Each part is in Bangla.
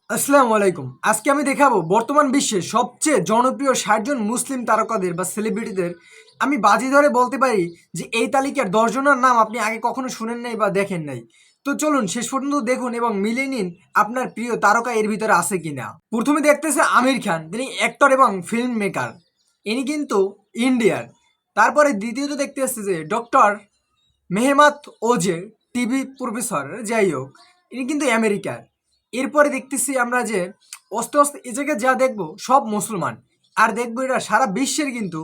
আসসালামু আলাইকুম। আজকে আমি দেখাবো বর্তমান বিশ্বের সবচেয়ে জনপ্রিয় ৬০ জন মুসলিম তারকাদের বা সেলিব্রিটিদের। আমি বাজি ধরে বলতে পারি যে এই তালিকার ১০ জনের নাম আপনি আগে কখনো শুনেন নাই বা দেখেন নাই। তো চলুন শেষ পর্যন্ত দেখুন এবং মিলে নিন আপনার প্রিয় তারকা এর ভিতরে আছে কিনা। প্রথমে দেখতেছে আমির খান, তিনি অ্যাক্টর এবং ফিল্ম মেকার। ইনি কিন্তু ইন্ডিয়ার। তারপরে দ্বিতীয়ত দেখতে আসছে যে ডক্টর মেহমাত ওজে, টিভি প্রফেসর, যাই হোক, ইনি কিন্তু আমেরিকার। এরপরে দেখতেছি আমরা যে আস্তে আস্তে এ জায়গায় যা দেখবো সব মুসলমান। আর দেখবো এটা সারা বিশ্বের কিন্তু।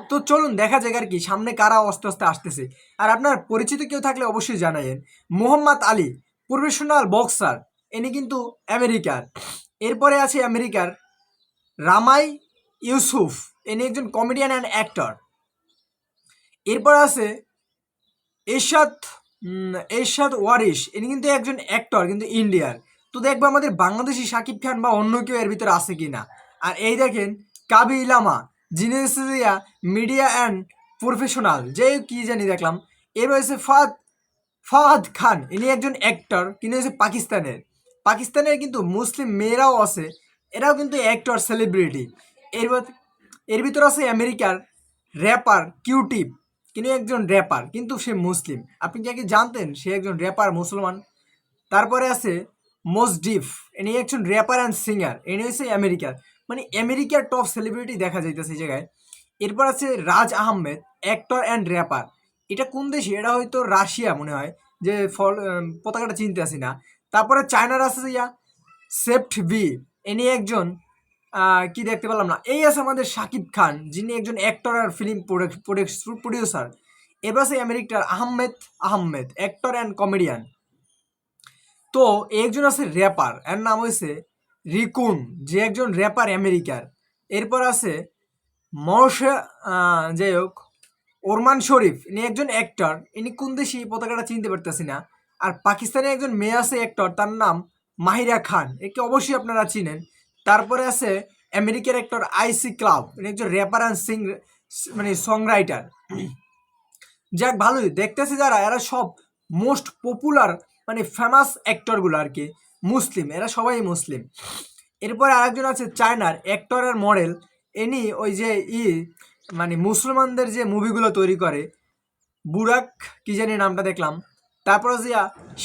তো চলুন দেখা যাক আর কি সামনে কারা আস্তে আস্তে আসতেছে। আর আপনার পরিচিত কেউ থাকলে অবশ্যই জানাইন। মোহাম্মদ আলী, প্রফেশনাল বক্সার, ইনি কিন্তু আমেরিকার। এরপরে আছে আমেরিকার রামাই ইউসুফ, ইনি একজন কমেডিয়ান অ্যান্ড অ্যাক্টর। এরপর আছে এরশাদ এরশাদ ওয়ারিশ, ইনি কিন্তু একজন অ্যাক্টর কিন্তু ইন্ডিয়ার। তো দেখবো আমাদের বাংলাদেশি শাকিব খান বা অন্য কেউ এর ভিতরে আছে কিনা। আর এই দেখেন কাবি ইলামা, যিনি হচ্ছে মিডিয়া অ্যান্ড প্রফেশনাল, যে কি জানি দেখলাম। এর রয়েছে ফাহাদ খান, ইনি একজন অ্যাক্টর কিন্তু হচ্ছে পাকিস্তানের কিন্তু মুসলিম মেয়েরাও আছে, এরাও কিন্তু অ্যাক্টর সেলিব্রিটি। এর এর ভিতরে আছে আমেরিকার র্যাপার কিউটিপ, তিনি একজন র্যাপার কিন্তু সে মুসলিম। আপনি কি আগে জানতেন সে একজন র্যাপার মুসলমান? তারপরে আছে মোজডিফ, ইনি একজন র্যাপার অ্যান্ড সিঙ্গার, ইনি হচ্ছে আমেরিকার। মানে আমেরিকার টপ সেলিব্রিটি দেখা যাইতেছে এই জায়গায়। এরপর আছে রাজ আহমেদ, অ্যাক্টর অ্যান্ড র্যাপার। এটা কোন দেশে? এটা হয়তো রাশিয়া মনে হয়, যে পতাকাটা চিনতে আসি না। তারপরে চায়নার আছে সেফট ভি, ইনি একজন কি দেখতে পেলাম না। এই আছে আমাদের শাকিব খান, যিনি একজন অ্যাক্টর আর ফিল্ম প্রডিউসার। এবার আছে আমেরিকার আহমেদ, অ্যাক্টর অ্যান্ড কমেডিয়ান। তো একজন আছে র্যাপার, এর নাম হয়েছে রিকুন, যে একজন র্যাপার আমেরিকার। এরপর আছে মর্শা, যাই হোক, ওরমান শরীফ, ইনি একজন অ্যাক্টর। ইনি কোন দেশি পতাকাটা চিনতে পারতেছি না। আর পাকিস্তানের একজন মেয়ে আছে অ্যাক্টর, তার নাম মাহিরা খান, একে অবশ্যই আপনারা চিনেন। তারপরে আছে আমেরিকার অ্যাক্টর আইসি ক্লাব, ইনি একজন র্যাপার অ্যান্ড মানে সং রাইটার। যাক ভালোই দেখতেছি যারা, এরা সব মোস্ট পপুলার মানে ফেমাস অ্যাক্টরগুলো আর কি মুসলিম, এরা সবাই মুসলিম। এরপরে আরেকজন আছে চায়নার অ্যাক্টর আর মডেল, ইনি ওই যে মানে মুসলমানদের যে মুভিগুলো তৈরি করে, বুরাক কি জানি নামটা দেখলাম। তারপর যে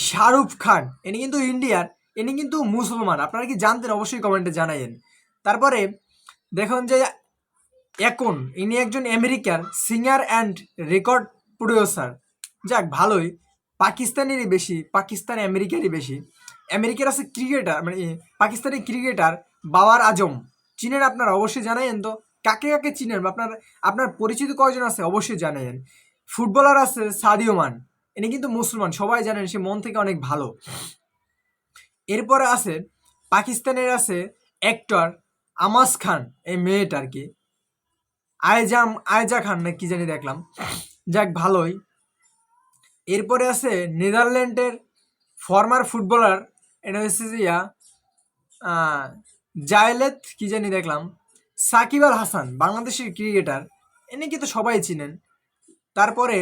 শাহরুখ খান, ইনি কিন্তু ইন্ডিয়ার, ইনি কিন্তু মুসলমান। আপনারা কি জানতেন? অবশ্যই কমেন্টে জানাইন। তারপরে দেখুন যে এখন ইনি একজন আমেরিকার সিঙ্গার অ্যান্ড রেকর্ড প্রডিউসার। যাক ভালোই, পাকিস্তানেরই বেশি, পাকিস্তান আমেরিকারই বেশি। আমেরিকার আছে ক্রিকেটার মানে পাকিস্তানি ক্রিকেটার বাবার আজম, চিনেন আপনারা? অবশ্যই জানাইন তো কাকে কাকে চিনেন, আপনার আপনার পরিচিত কয়জন আছে অবশ্যই জানাইন। ফুটবলার আছে সাদিও মান, ইনি কিন্তু মুসলমান, সবাই জানেন সে মন থেকে অনেক ভালো। এরপরে আছে পাকিস্তানের আছে অ্যাক্টর আমাস খান, এই মেয়েটা আর কি আয়জা খান না কি জানি দেখলাম। যাক ভালোই। এরপরে আছে নেদারল্যান্ডের ফর্মার ফুটবলার, এটা হচ্ছে যে জায়লেত কি জানি দেখলাম। সাকিব আল হাসান, বাংলাদেশের ক্রিকেটার, এনে কিন্তু সবাই চিনেন। তারপরে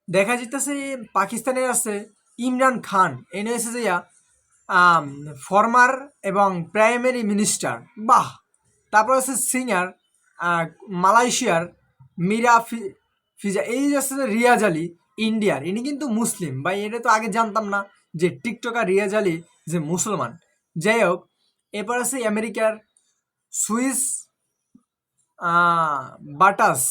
দেখা যেতেছে পাকিস্তানের আছে ইমরান খান, এনে হচ্ছে যে ফর্মার এবং প্রাইমারি মিনিস্টার, বাহ। তারপর আছে সিঙ্গার মালয়েশিয়ার মিরা ফিজা, এই যে আছে রিয়াজ আলী ইন্ডিয়ার, ইনি কিন্তু মুসলিম। ভাই এটা তো আগে জানতাম না যে টিকটকার রিয়াজ আলী যে মুসলমান। যাই হোক, এরপর আছে আমেরিকার সুইস বাটাস,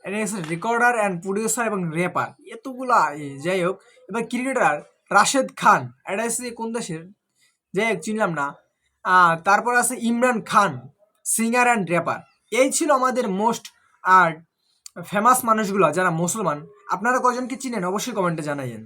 এটা হচ্ছে রেকর্ডার অ্যান্ড প্রডিউসার এবং র্যাপার, এতগুলা যাই হোক। এবার ক্রিকেটার রাশেদ খান, এটা হচ্ছে কোন দেশের? যাই হোক চিনলাম না। তারপর আছে Imran Khan, singer and wrapper. এই ছিল আমাদের মোস্ট আর ফেমাস মানুষগুলো যারা মুসলমান। আপনারা কয়জনকে চিনেন অবশ্যই কমেন্টে জানাইন।